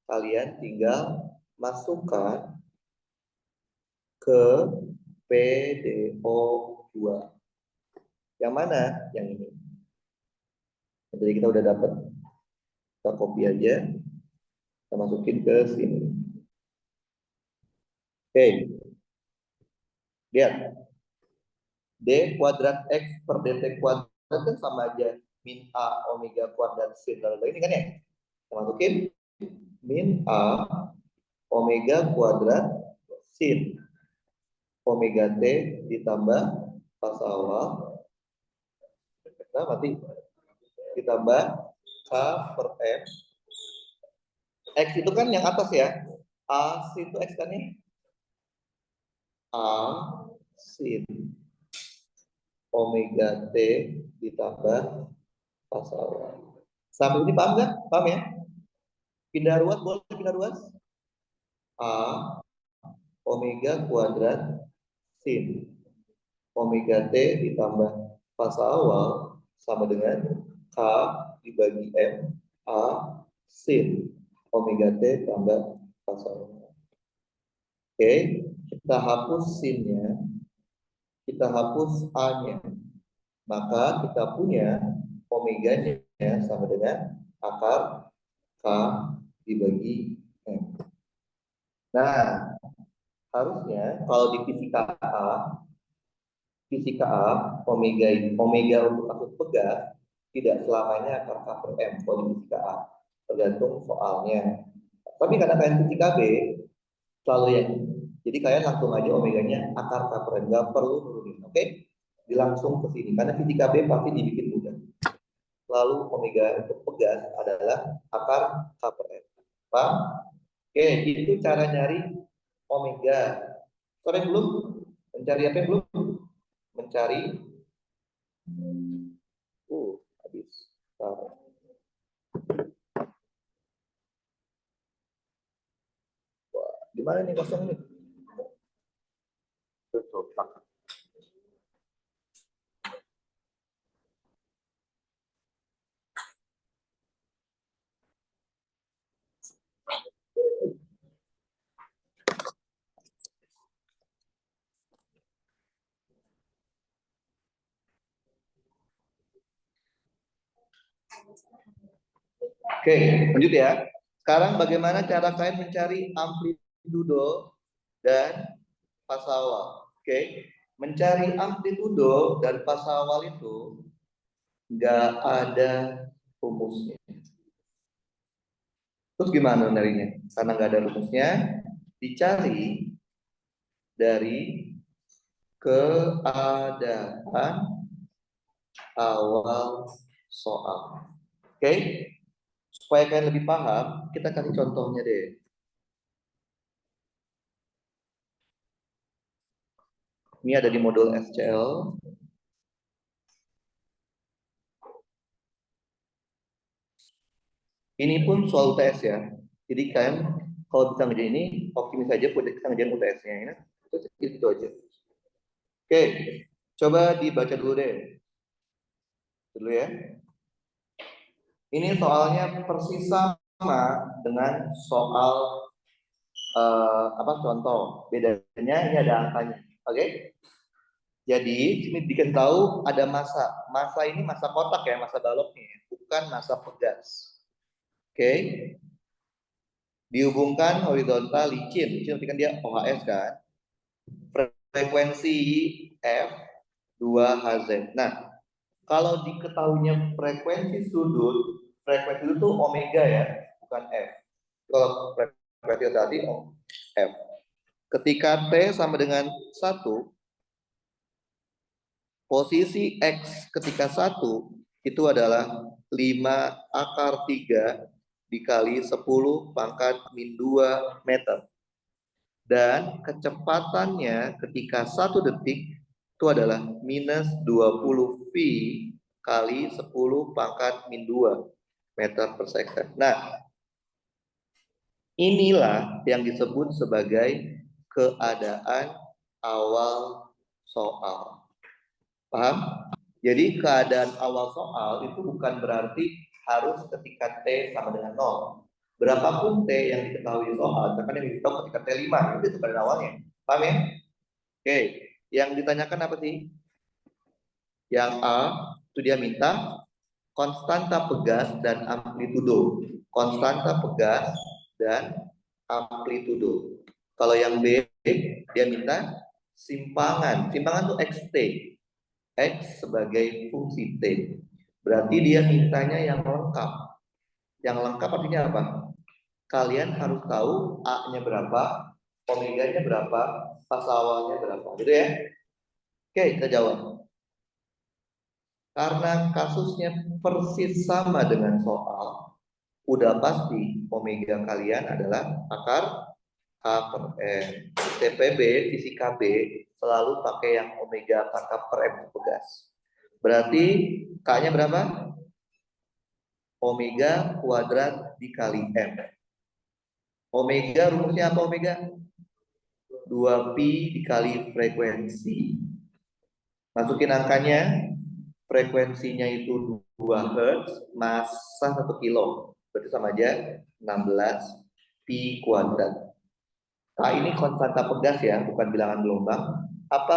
kalian tinggal masukkan ke PDO2. Yang mana? Yang ini. Jadi kita udah dapat. Kita copy aja. Kita masukin ke sini. Oke. Lihat. D kuadrat X per dt kuadrat kuadrat kan sama aja min A omega kuadrat sin dan lain-lain kan ya. Kita masukin min A omega kuadrat sin omega T ditambah pas awal mati ditambah K per M. X itu kan yang atas ya. A sin itu X kan nih. A sin omega T ditambah pas awal. Sampai ini paham nggak? Paham ya? Pindah ruas, boleh pindah ruas? A omega kuadrat sin omega T ditambah pas awal sama dengan K dibagi M A sin omega T tambah pas awal. Oke, kita hapus sinnya, kita hapus A-nya. Maka kita punya omeganya sama dengan akar K dibagi M. Nah, harusnya kalau di fisika A, omega untuk kasus pegas tidak selamanya akar K per M kalau di fisika A, tergantung soalnya. Tapi karena kalian fisika B, selalu yang jadi kalian langsung aja omeganya akar K per M, nggak perlu nurunin, oke? Dilangsung ke sini karena fisika B pasti dibikin mudah. Lalu omega untuk pegas adalah akar K per M. Paham? Oke, itu cara nyari omega. Sore belum? Mencari apa belum? Mencari habis. Wah, di mana nih kosong nih? Tutup. Oke, lanjut ya. Sekarang bagaimana cara kalian mencari amplitudo dan pas awal? Oke, mencari amplitudo dan pas awal itu nggak ada rumusnya. Terus gimana nyarinya? Karena nggak ada rumusnya, dicari dari keadaan awal soal. Oke? Supaya kalian lebih paham, kita kasih contohnya deh. Ini ada di modul SCL. Ini pun soal UTS ya. Jadi kalian kalau bisa ngerjain ini, optimis aja buat bisa ngerjain UTS-nya ya. Itu aja. Oke, coba dibaca dulu deh. Dulu ya. Ini soalnya persis sama dengan soal contoh. Bedanya ini ada angkanya. Oke? Jadi ini bikin tahu ada massa. Massa ini massa kotak ya, massa baloknya, bukan massa pegas. Oke? Dihubungkan horizontal licin. Licin berarti kan dia OHS kan. Frekuensi F 2Hz. Nah, kalau diketahuinya frekuensi sudut, frekuensi itu tuh omega ya, bukan F. Kalau frekuensi tadi F. Ketika T sama dengan 1, posisi X ketika 1 itu adalah 5 akar 3 dikali 10 pangkat min 2 meter. Dan kecepatannya ketika 1 detik itu adalah minus 20 V kali 10 pangkat min 2 meter per second. Nah, inilah yang disebut sebagai keadaan awal soal. Paham? Jadi keadaan awal soal itu bukan berarti harus ketika T sama dengan 0. Berapapun T yang diketahui soal, bahkan yang diketahui ketika T5, itu keadaan awalnya. Paham ya? Oke, yang ditanyakan apa sih? Yang A, itu dia minta konstanta pegas dan amplitudo. Konstanta pegas dan amplitudo. Kalau yang B, dia minta simpangan. Simpangan itu XT. X sebagai fungsi T. Berarti dia mintanya yang lengkap. Yang lengkap artinya apa? Kalian harus tahu A-nya berapa, omeganya berapa, fase awalnya berapa. Gitu ya. Oke, kita jawab. Karena kasusnya persis sama dengan soal, udah pasti omega kalian adalah akar K per M. TPB, fisika B, selalu pakai yang omega akar K per M pegas. Berarti K-nya berapa? Omega kuadrat dikali M. Omega rumusnya apa omega? 2pi dikali frekuensi. Masukin angkanya, frekuensinya itu 2 Hz, massa 1 kilo. Berarti sama aja 16 pi kuadrat. K ini konstanta pegas ya, bukan bilangan gelombang. Apa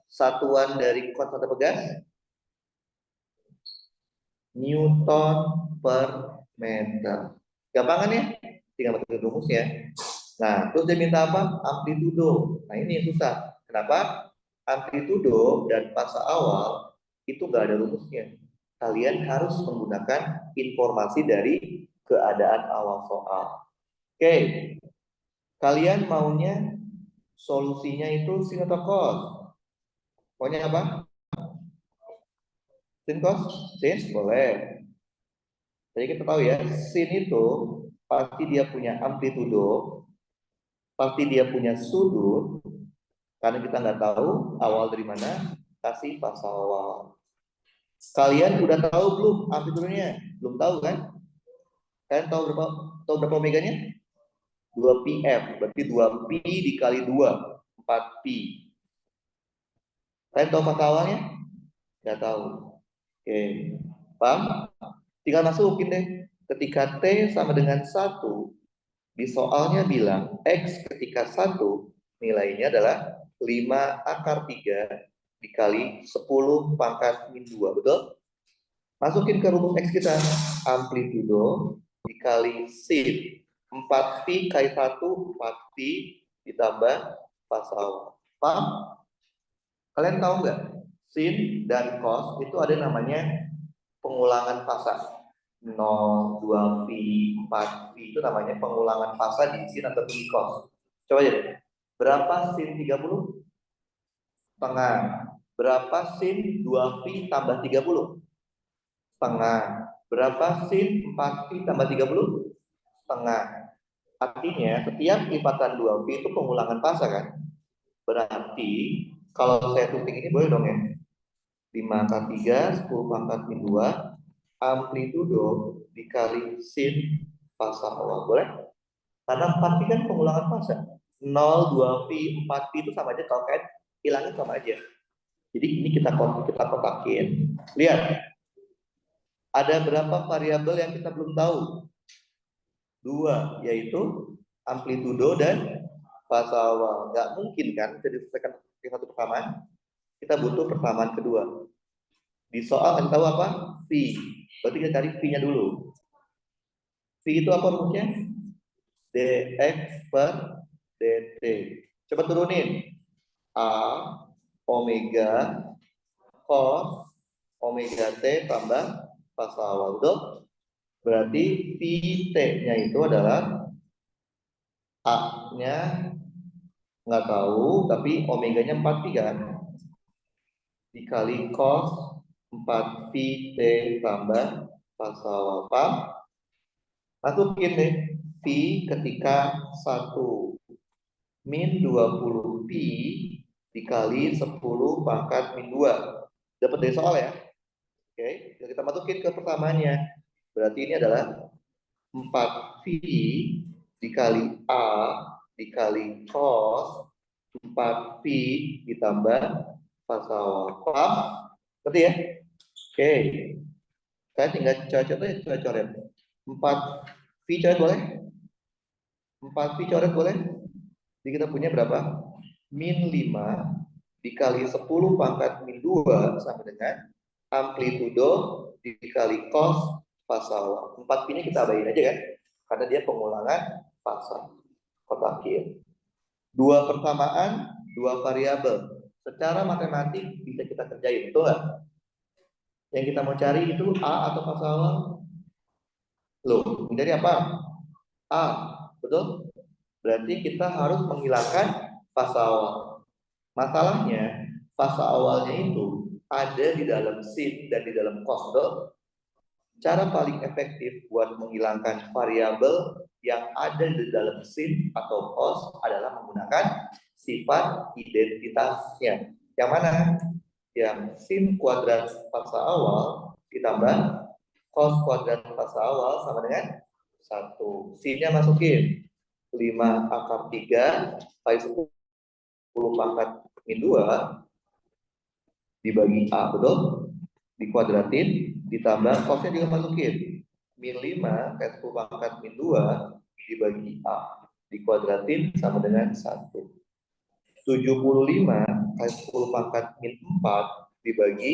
satuan dari konstanta pegas? Newton per meter. Gampangan ya? Tinggal pakai rumusnya. Nah, terus dia minta apa? Amplitudo. Nah, ini yang susah. Kenapa? Amplitudo dan fase awal itu nggak ada rumusnya. Kalian harus menggunakan informasi dari keadaan awal soal. Oke, kalian maunya solusinya itu sin atau cos? Maunya apa? Sin cos? Sin? Boleh. Jadi kita tahu ya, sin itu pasti dia punya amplitudo, pasti dia punya sudut, karena kita nggak tahu awal dari mana, kasih fase awal. Kalian udah tahu belum amplitudonya? Belum tahu kan? Kalian tahu berapa omeganya? 2πf, berarti 2pi dikali 2, 4pi. Kalian tahu fase awalnya? Nggak tahu. Oke, paham? Tinggal masukin deh. Ketika T sama dengan 1, di soalnya bilang X ketika 1 nilainya adalah 5 akar 3 dikali 10 pangkat min 2, betul? Masukin ke rumus X kita, amplitudo dikali sin 4pi kali 1, 4pi ditambah fase awal. Paham? Kalian tahu nggak? Sin dan cos itu ada namanya pengulangan fasa. 0, 2pi, 4pi itu namanya pengulangan fasa di sin atau di cos. Coba aja deh. Berapa sin 30? Setengah. Berapa sin 2pi tambah 30? Setengah. Berapa sin 4pi tambah 30? Setengah. Artinya setiap lipatan 2pi itu pengulangan fasa kan? Berarti kalau saya tulis ini boleh dong ya? 5 akar 3, 10 pangkat min 2, amplitudo dikali sin fase awal. Boleh? Karena 4pi kan pengulangan fase. 0, 2pi, 4pi itu sama aja, kalau kalian hilangin sama aja. Jadi ini kita kotakin. Lihat, ada berapa variabel yang kita belum tahu? 2, yaitu amplitudo dan fase awal. Nggak mungkin kan jadi selesaikan satu persamaan. Kita butuh persamaan kedua. Di soal kita tahu apa? Pi. Berarti kita cari Pi-nya dulu. Pi itu apa rumusnya? Dx per dt. Coba turunin. A omega cos omega t tambah fase awal. Betul? Berarti pi t-nya itu adalah A-nya nggak tahu, tapi omeganya 4pi kan? Dikali cos 4pi t tambah fase awal. Paham? Masukin deh. Pi ketika 1 min 20pi dikali 10 pangkat min 2. Dapat dari soal ya. Oke, kita masukin ke pertamaannya. Berarti ini adalah 4pi dikali A dikali cos 4pi ditambah fase awal. Paham? Ngerti ya? Oke. Saya tinggal coret. 4pi coret boleh? 4pi coret boleh? Jadi kita punya berapa? Min 5 dikali 10 pangkat min 2 sama dengan amplitudo dikali cos fase awal. 4pi-nya kita abain aja kan? Karena dia pengulangan fase. Kotakin. 2 persamaan, 2 variabel. Secara matematik bisa kita kerjain, betul nggak? Yang kita mau cari itu A atau fasa awal? Loh, menjadi apa? A, betul? Berarti kita harus menghilangkan fasa awal. Masalahnya, fasa awalnya itu ada di dalam sin dan di dalam cos, betul? Cara paling efektif buat menghilangkan variabel yang ada di dalam sin atau cos adalah menggunakan sifat identitasnya. Yang mana? Yang sin kuadrat fasa awal ditambah cos kuadrat fasa awal sama dengan 1. Sin-nya masukin 5 akar 3 kali 10 pangkat min 2 dibagi A, betul? Dikuadratin, ditambah cosnya juga masukin min 5 kali 10 pangkat min 2 dibagi A, dikuadratin sama dengan 1. 75 kali 10 pangkat min 4 dibagi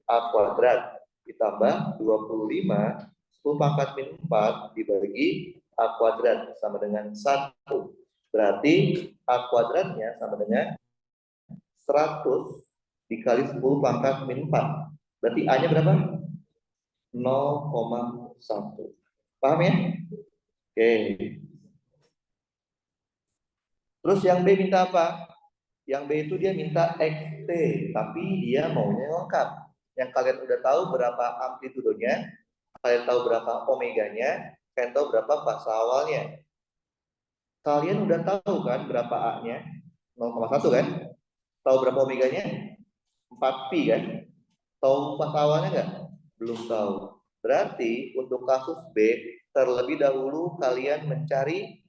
A kuadrat, ditambah 25 10 pangkat min 4 dibagi A kuadrat sama dengan 1. Berarti A kuadratnya sama dengan 100 dikali 10 pangkat min 4. Berarti A-nya berapa? 0,1. Paham ya? Oke. Terus yang B minta apa? Yang B itu dia minta XT, tapi dia maunya lengkap. Yang kalian udah tahu berapa amplitudonya, kalian tahu berapa omeganya, kalian tahu berapa fasa awalnya. Kalian udah tahu kan berapa A-nya? 0,1 kan? Tahu berapa omeganya? 4pi kan? Tahu fasa awalnya nggak? Belum tahu. Berarti untuk kasus B, terlebih dahulu kalian mencari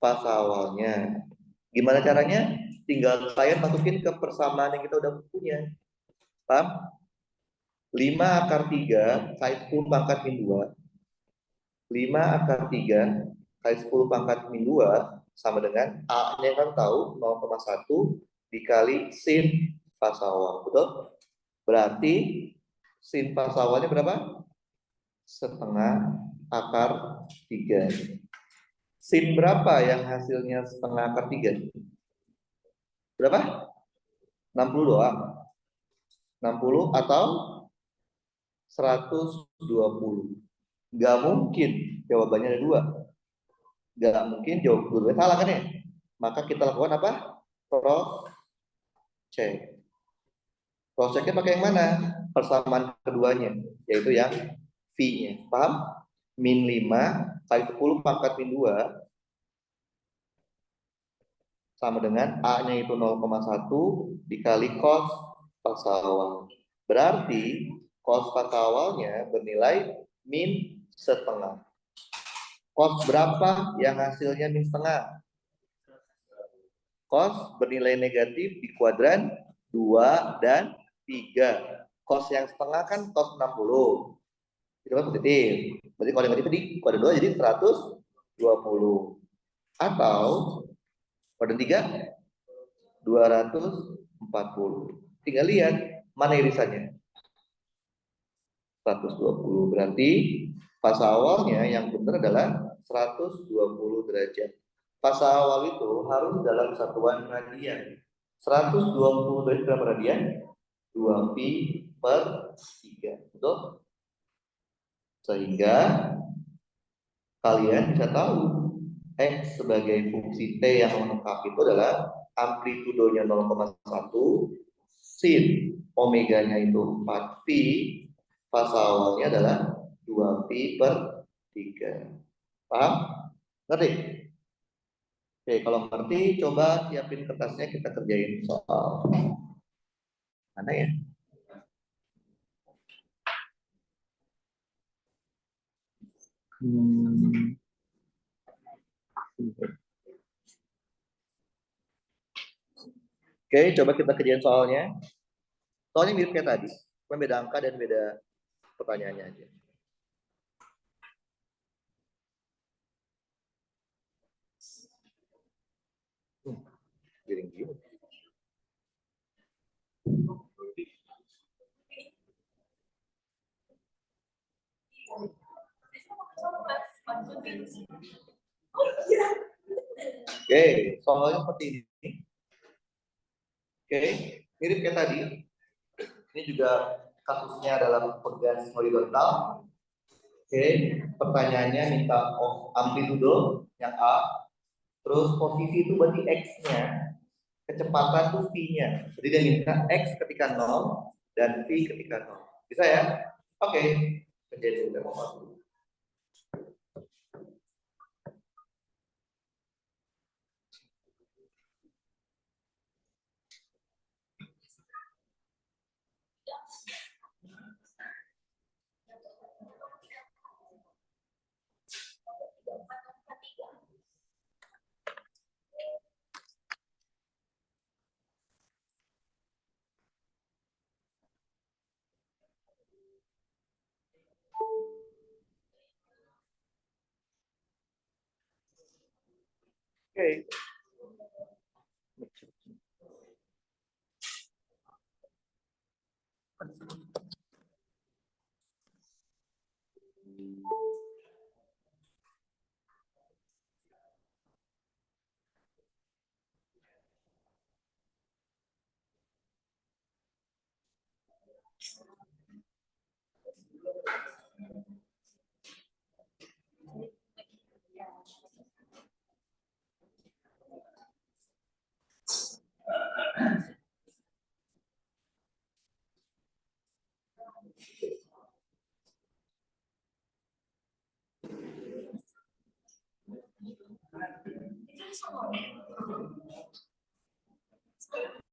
fasa awalnya. Gimana caranya? Tinggal kalian masukin ke persamaan yang kita udah punya. Paham? 5 akar 3 kali 10 pangkat min 2. 5 akar 3 kali 10 pangkat min 2 sama dengan A-nya kan tahu 0,1 dikali sin fasa awal. Betul? Berarti sin fasa awalnya berapa? Setengah akar 3. Sin berapa yang hasilnya setengah akar 3? Berapa? 60 doang. 60 atau 120. Gak mungkin jawabannya ada 2. Gak mungkin jawab dua salah kan ya? Maka kita lakukan apa? Cross check. Cross checknya pakai yang mana? Persamaan keduanya, yaitu yang V-nya. Paham? Min 5 kali 10 pangkat min 2 sama dengan A-nya itu 0,1 dikali cos fasa awal. Berarti cos fasa awalnya bernilai min setengah. Cos berapa yang hasilnya min setengah? Cos bernilai negatif di kuadran 2 dan 3. Cos yang setengah kan cos 60. Itu kan positif. Berarti kalau negatif di kuadran 2 jadi 120. Atau kuadran 3 240. Tinggal lihat mana irisannya. 120. Berarti fasa awalnya yang benar adalah 120 derajat. Fasa awal itu harus dalam satuan radian. 120 derajat berapa radian? 2pi/3. Betul? Sehingga kalian bisa tahu X sebagai fungsi T yang lengkap itu adalah amplitudonya 0,1, sin omeganya itu 4pi, fasa awalnya adalah 2pi/3. Paham? Ngerti? Oke, kalau ngerti coba siapin kertasnya kita kerjain soal. Mana ya? Oke, coba kita kerjain soalnya. Soalnya mirip kayak tadi, cuma beda angka dan beda pertanyaannya aja. Giring gini. Oke, soalnya seperti ini. Oke, Mirip kayak tadi. Ini juga kasusnya adalah pegas horizontal. Oke, pertanyaannya minta amplitudo yang A. Terus posisi itu berarti X-nya, kecepatan tuh V-nya. Jadi dia minta X ketika 0 dan V ketika 0. Bisa ya? Oke. Kejadian udah mau. Oke.